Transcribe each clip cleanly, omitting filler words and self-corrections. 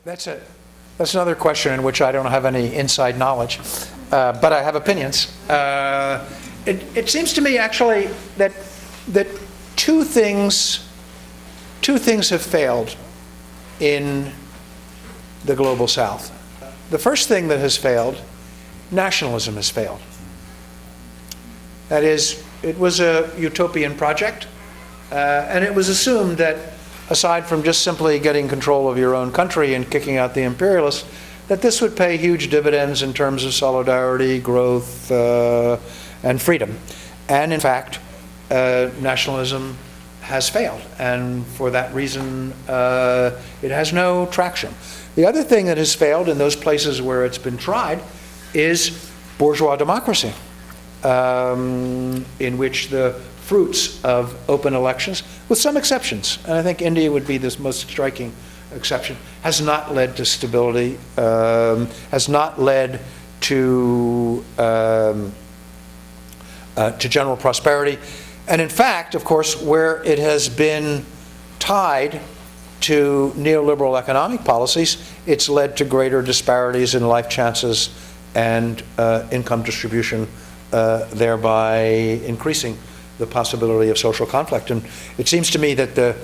That's another question in which I don't have any inside knowledge, but I have opinions. It seems to me actually that two things have failed in the global South. The first thing that has failed, nationalism has failed. That is, it was a utopian project, and it was assumed that aside from just simply getting control of your own country and kicking out the imperialists, that this would pay huge dividends in terms of solidarity, growth, and freedom. And in fact, nationalism has failed, and for that reason, it has no traction. The other thing that has failed in those places where it's been tried is bourgeois democracy, in which the fruits of open elections, with some exceptions, and I think India would be the most striking exception, has not led to stability, has not led to general prosperity. And in fact, of course, where it has been tied to neoliberal economic policies, it's led to greater disparities in life chances and income distribution, thereby increasing the possibility of social conflict. And it seems to me that the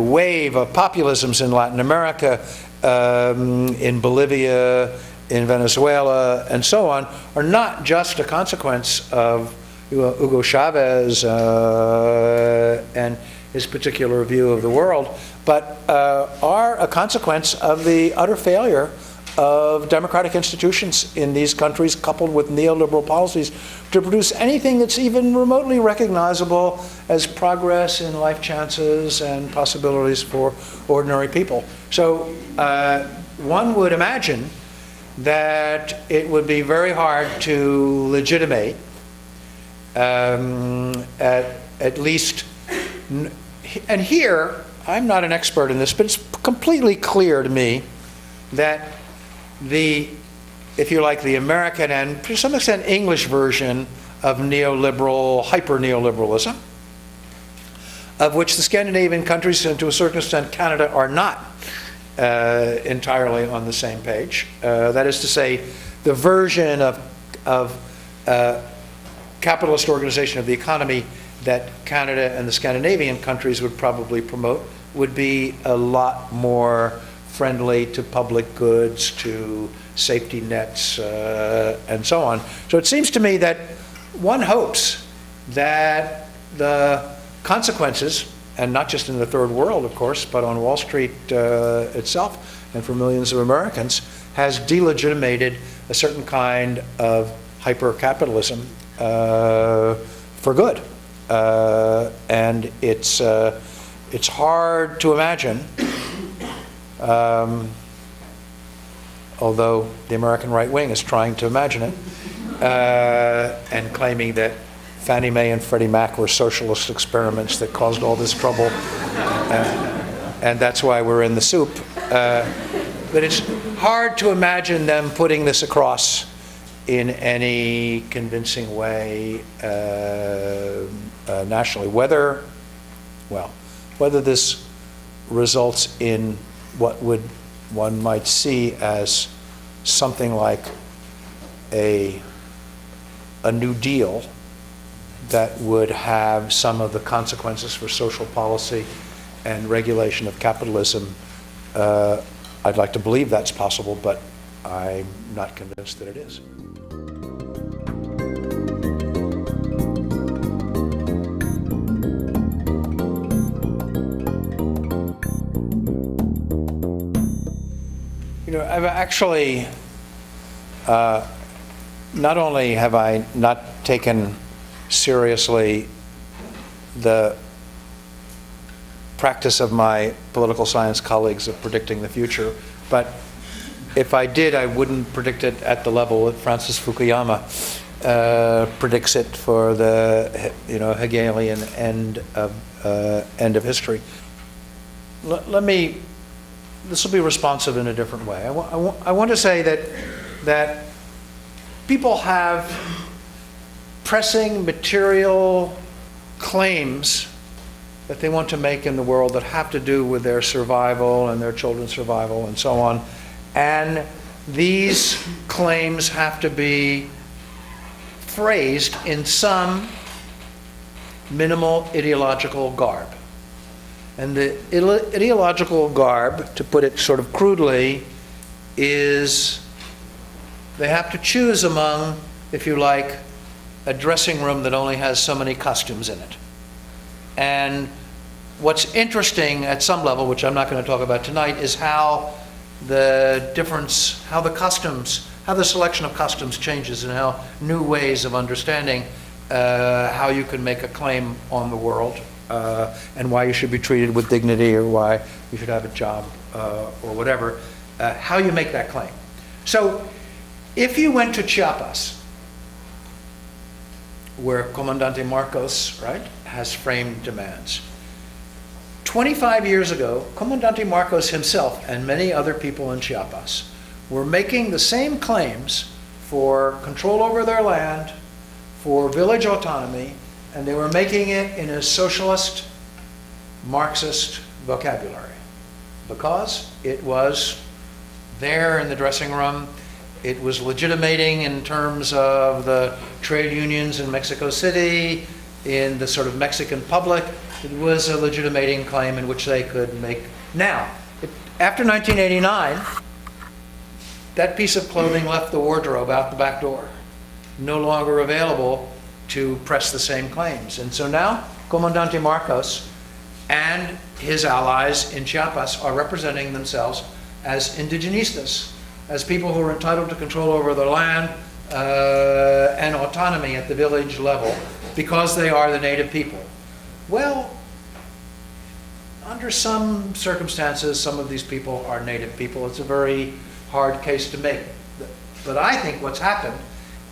wave of populisms in Latin America, in Bolivia, in Venezuela, and so on, are not just a consequence of Hugo Chavez and his particular view of the world, but are a consequence of the utter failure of democratic institutions in these countries, coupled with neoliberal policies, to produce anything that's even remotely recognizable as progress in life chances and possibilities for ordinary people. So one would imagine that it would be very hard to legitimate, at least, and here, I'm not an expert in this, but it's completely clear to me that if you like, the American and to some extent English version of neoliberal, hyper-neoliberalism, of which the Scandinavian countries and to a certain extent Canada are not entirely on the same page. That is to say, the version of capitalist organization of the economy that Canada and the Scandinavian countries would probably promote would be a lot more friendly to public goods, to safety nets, and so on. So it seems to me that one hopes that the consequences, and not just in the third world, of course, but on Wall Street itself, and for millions of Americans, has delegitimated a certain kind of hyper-capitalism for good. And it's hard to imagine, although the American right wing is trying to imagine it, and claiming that Fannie Mae and Freddie Mac were socialist experiments that caused all this trouble, and that's why we're in the soup. But it's hard to imagine them putting this across in any convincing way nationally. Whether this results in what one might see as something like a New Deal that would have some of the consequences for social policy and regulation of capitalism. I'd like to believe that's possible, but I'm not convinced that it is. I've actually, not only have I not taken seriously the practice of my political science colleagues of predicting the future, but if I did, I wouldn't predict it at the level that Francis Fukuyama predicts it for the Hegelian end of history. This will be responsive in a different way. I want to say that people have pressing material claims that they want to make in the world that have to do with their survival and their children's survival and so on. And these claims have to be phrased in some minimal ideological garb. And the ideological garb, to put it sort of crudely, is they have to choose among, if you like, a dressing room that only has so many costumes in it. And what's interesting at some level, which I'm not going to talk about tonight, is how the difference, how the selection of costumes changes and how new ways of understanding how you can make a claim on the world and why you should be treated with dignity or why you should have a job or whatever, how you make that claim. So if you went to Chiapas, where Comandante Marcos, right, has framed demands. 25 years ago, Comandante Marcos himself and many other people in Chiapas were making the same claims for control over their land, for village autonomy, and they were making it in a socialist, Marxist vocabulary because it was there in the dressing room. It was legitimating in terms of the trade unions in Mexico City, in the sort of Mexican public. It was a legitimating claim in which they could make. Now, after 1989, that piece of clothing left the wardrobe out the back door, no longer available to press the same claims. And so now, Comandante Marcos and his allies in Chiapas are representing themselves as indigenistas, as people who are entitled to control over their land and autonomy at the village level because they are the native people. Well, under some circumstances, some of these people are native people. It's a very hard case to make. But I think what's happened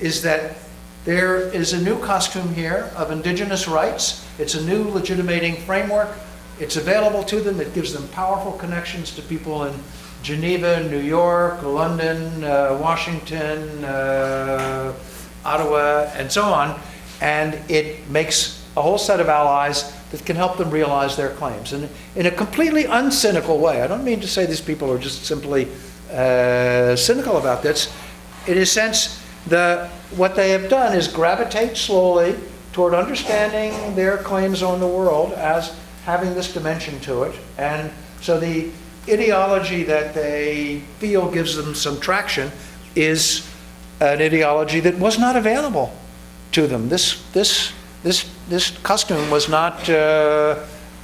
is that there is a new costume here of indigenous rights. It's a new legitimating framework. It's available to them. It gives them powerful connections to people in Geneva, New York, London, Washington, Ottawa, and so on. And it makes a whole set of allies that can help them realize their claims. And in a completely uncynical way, I don't mean to say these people are just simply cynical about this. In a sense, what they have done is gravitate slowly toward understanding their claims on the world as having this dimension to it. And so the ideology that they feel gives them some traction is an ideology that was not available to them. This costume was not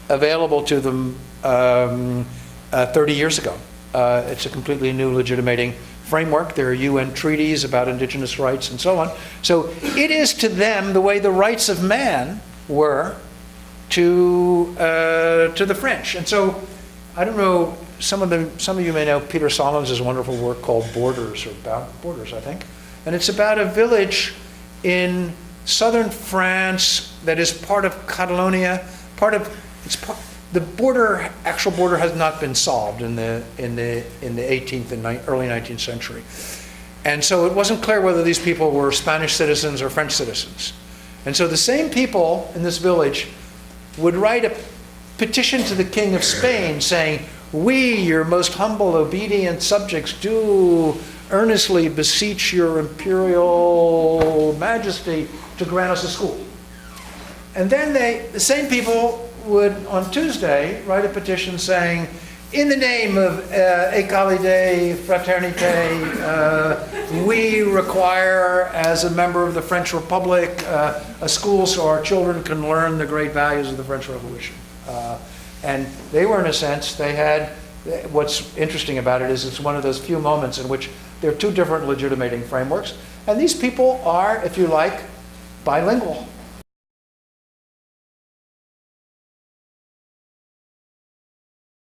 available to them 30 years ago. It's a completely new legitimating framework. There are UN treaties about indigenous rights and so on. So it is to them the way the rights of man were to the French. And so I don't know. Some of you may know Peter Solomons' wonderful work called Borders, or about Borders, I think. And it's about a village in southern France that is part of Catalonia. The actual border has not been solved in the 18th and early 19th century. And so it wasn't clear whether these people were Spanish citizens or French citizens. And so the same people in this village would write a petition to the King of Spain saying, "We, your most humble, obedient subjects, do earnestly beseech your imperial majesty to grant us a school." And then the same people would, on Tuesday, write a petition saying, "In the name of Égalité, Fraternité, we require, as a member of the French Republic, a school so our children can learn the great values of the French Revolution." And they were, in a sense, what's interesting about it is it's one of those few moments in which there are two different legitimating frameworks. And these people are, if you like, bilingual.